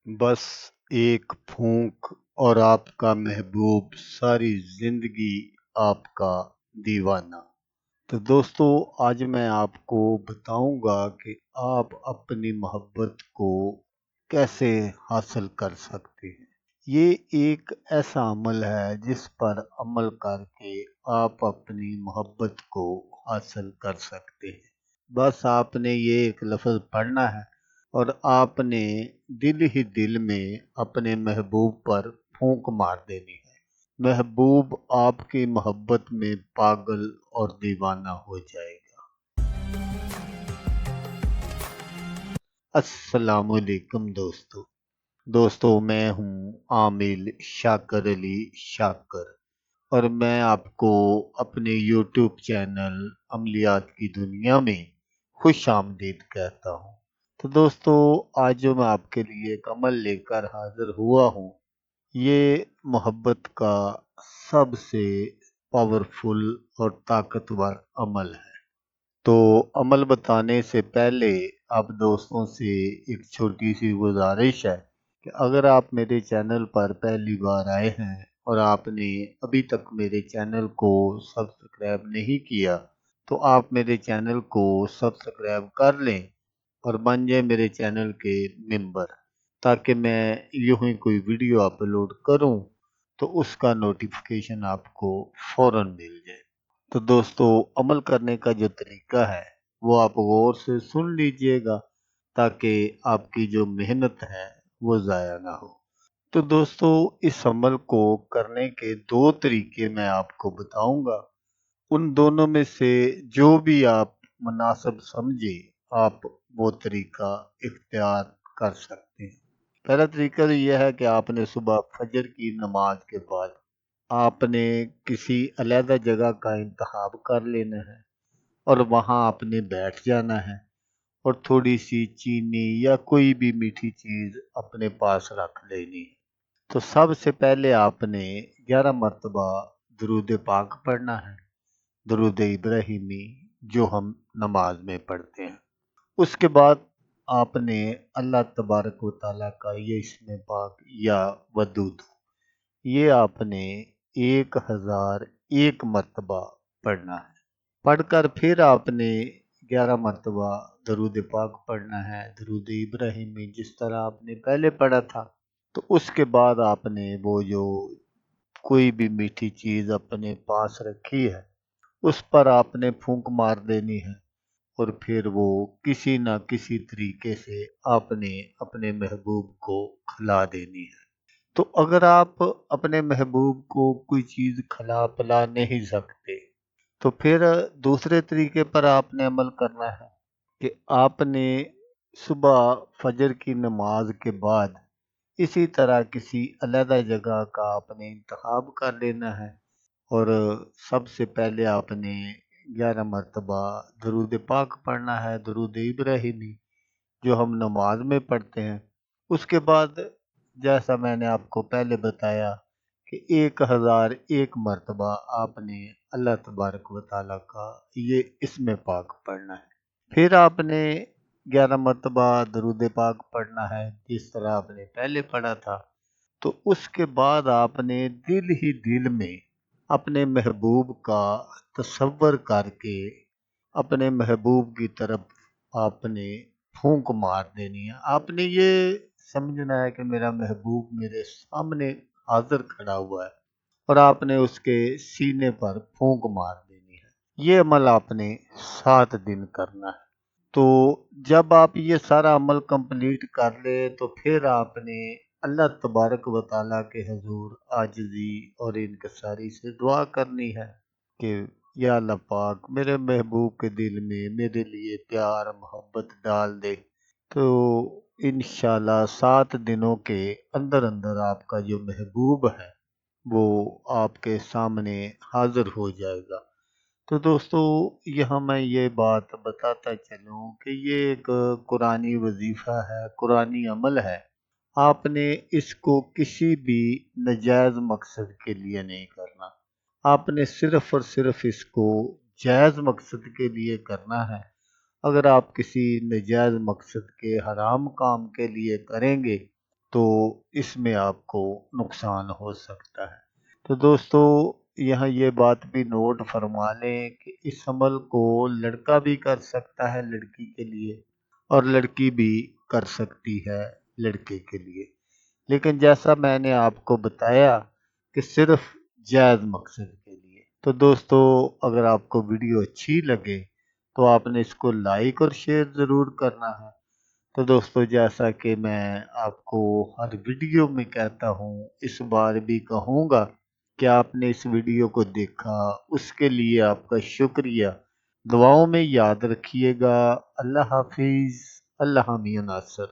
बस एक फूंक और आपका महबूब, सारी जिंदगी आपका दीवाना। तो दोस्तों, आज मैं आपको बताऊंगा कि आप अपनी मोहब्बत को कैसे हासिल कर सकते हैं। ये एक ऐसा अमल है जिस पर अमल करके आप अपनी मोहब्बत को हासिल कर सकते हैं। बस आपने ये एक लफ्ज़ पढ़ना है और आपने दिल ही दिल में अपने महबूब पर फूंक मार देनी है। महबूब आपकी मोहब्बत में पागल और दीवाना हो जाएगा। अस्सलामुअलैकुम दोस्तों, मैं हूँ आमिल शाकर अली शाकर और मैं आपको अपने यूट्यूब चैनल अमलियात की दुनिया में खुश आमदीद कहता हूँ। तो दोस्तों, आज जो मैं आपके लिए एक अमल लेकर हाजिर हुआ हूँ, ये मोहब्बत का सबसे पावरफुल और ताकतवर अमल है। तो अमल बताने से पहले आप दोस्तों से एक छोटी सी गुजारिश है कि अगर आप मेरे चैनल पर पहली बार आए हैं और आपने अभी तक मेरे चैनल को सब्सक्राइब नहीं किया, तो आप मेरे चैनल को सब्सक्राइब कर लें और बन जाए मेरे चैनल के मेंबर, ताकि मैं यूं ही कोई वीडियो अपलोड करूं तो उसका नोटिफिकेशन आपको फौरन मिल जाए। तो दोस्तों, अमल करने का जो तरीका है वो आप गौर से सुन लीजिएगा, ताकि आपकी जो मेहनत है वो ज़ाया ना हो। तो दोस्तों, इस अमल को करने के दो तरीके मैं आपको बताऊंगा। उन दोनों में से जो भी आप मुनासिब समझे, आप वो तरीका इख्तियार कर सकते हैं। पहला तरीका तो यह है कि आपने सुबह फजर की नमाज के बाद आपने किसी अलग जगह का इंतखाब कर लेना है और वहाँ आपने बैठ जाना है और थोड़ी सी चीनी या कोई भी मीठी चीज़ अपने पास रख लेनी है। तो सबसे पहले आपने 11 मरतबा दरूद पाक पढ़ना है, दरूद इब्राहिमी, जो हम नमाज में पढ़ते हैं। उसके बाद आपने अल्लाह तबारक व तआला का ये इस्म पाक या वदूद, ये आपने 1001 मरतबा पढ़ना है। पढ़कर फिर आपने 11 मरतबा दरूद पाक पढ़ना है, दरूद इब्राहिमी, जिस तरह आपने पहले पढ़ा था। तो उसके बाद आपने वो जो कोई भी मीठी चीज़ अपने पास रखी है उस पर आपने फूंक मार देनी है और फिर वो किसी ना किसी तरीके से आपने अपने महबूब को खिला देनी है। तो अगर आप अपने महबूब को कोई चीज़ खिला पिला नहीं सकते, तो फिर दूसरे तरीके पर आपने अमल करना है कि आपने सुबह फजर की नमाज के बाद इसी तरह किसी अलग जगह का आपने इंतखाब कर लेना है और सबसे पहले आपने 11 मरतबा दरूद पाक पढ़ना है, दरूद इब्राहिमी, जो हम नमाज में पढ़ते हैं। उसके बाद जैसा मैंने आपको पहले बताया कि 1001 मरतबा आपने अल्लाह तबारक व तआला का ये इस्म पाक पढ़ना है। फिर आपने 11 मरतबा दरूद पाक पढ़ना है जिस तरह आपने पहले पढ़ा था। तो उसके बाद आपने दिल ही दिल में अपने महबूब का तसव्वुर करके अपने महबूब की तरफ आपने फूंक मार देनी है। आपने ये समझना है कि मेरा महबूब मेरे सामने हाजिर खड़ा हुआ है और आपने उसके सीने पर फूंक मार देनी है। ये अमल आपने 7 दिन करना है। तो जब आप ये सारा अमल कंप्लीट कर ले, तो फिर आपने अल्लाह तबारक व तआला के हुजूर आजिज़ी और इनकिसारी से दुआ करनी है कि या अल्लाह पाक, मेरे महबूब के दिल में मेरे लिए प्यार मोहब्बत डाल दे। तो इंशाल्लाह 7 दिनों के अंदर अंदर आपका जो महबूब है वो आपके सामने हाजिर हो जाएगा। तो दोस्तों, यहाँ मैं ये बात बताता चलूँ कि ये एक कुरानी वजीफ़ा है, कुरानी अमल है। आपने इसको किसी भी नाजायज़ मकसद के लिए नहीं करना। आपने सिर्फ़ और सिर्फ़ इसको जायज़ मकसद के लिए करना है। अगर आप किसी नाजायज़ मकसद के हराम काम के लिए करेंगे, तो इसमें आपको नुकसान हो सकता है। तो दोस्तों यहाँ ये बात भी नोट फरमा लें कि इस अमल को लड़का भी कर सकता है लड़की के लिए, और लड़की भी कर सकती है लड़के के लिए, लेकिन जैसा मैंने आपको बताया कि सिर्फ जायज़ मकसद के लिए। तो दोस्तों अगर आपको वीडियो अच्छी लगे तो आपने इसको लाइक और शेयर ज़रूर करना है। तो दोस्तों जैसा कि मैं आपको हर वीडियो में कहता हूँ, इस बार भी कहूँगा कि आपने इस वीडियो को देखा, उसके लिए आपका शुक्रिया। दुआओं में याद रखिएगा। अल्लाह हाफिज़। अल्लाह मियां नासर।